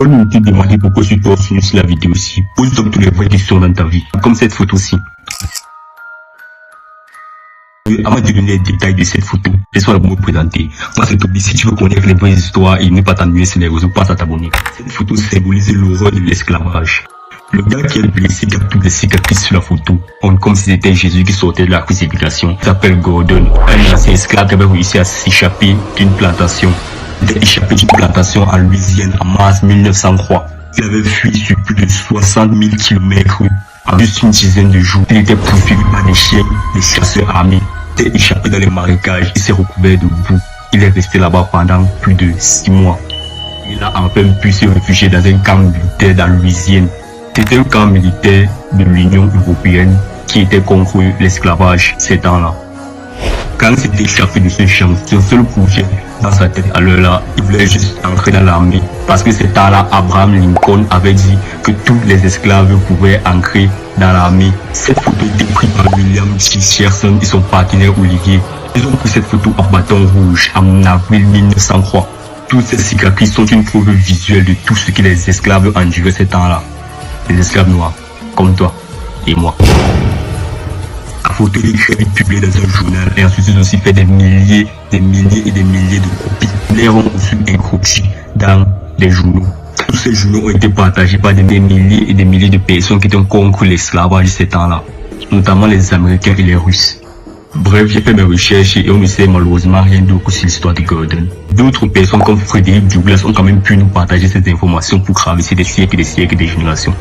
On ne te demander pourquoi tu dois finir sur la vidéo aussi. Pose donc toutes les vraies questions dans ta vie, comme cette photo-ci. Avant de donner les détails de cette photo, laisse-moi me présenter. Moi, c'est Toby. Si tu veux connaître les vraies histoires et ne pas t'ennuyer sur les réseaux, passe à t'abonner. Cette photo symbolise l'horreur de l'esclavage. Le gars qui est blessé, qui a toutes les cicatrices sur la photo, comme si c'était Jésus qui sortait de la crucifixion, s'appelle Gordon, un ancien esclave qui avait réussi à s'échapper d'une plantation. Il a échappé d'une plantation en Louisiane en mars 1903. Il avait fui sur plus de 60 000 km en juste une dizaine de jours. Il était poursuivi par des chiens, des chasseurs armés. Il s'est échappé dans les marécages, il s'est recouvert de boue. Il est resté là-bas pendant plus de 6 mois. Il a enfin pu se réfugier dans un camp militaire dans Louisiane. C'était un camp militaire de l'Union européenne qui était contre l'esclavage ces temps-là. Quand il s'est échappé de ce champ, son seul projet dans sa tête à l'heure-là, il voulait juste entrer dans l'armée. Parce que ces temps-là, Abraham Lincoln avait dit que tous les esclaves pouvaient entrer dans l'armée. Cette photo a été prise par William T. Sherson et son partenaire Olivier. Ils ont pris cette photo en bâton rouge en avril 1903. Toutes ces cicatrices sont une preuve visuelle de tout ce que les esclaves enduraient ces temps-là. Les esclaves noirs, comme toi et moi. La photo est très vite publiée dans un journal et ensuite ils ont aussi fait des milliers et des milliers de copies. Les ont reçu un croquis dans des journaux. Tous ces journaux ont été partagés par des milliers et des milliers de personnes qui étaient contre l'esclavage de ces temps-là, notamment les Américains et les Russes. Bref, j'ai fait mes recherches et on ne sait malheureusement rien d'autre sur l'histoire de Gordon. D'autres personnes comme Frédéric Douglass ont quand même pu nous partager ces informations pour traverser des siècles et des générations.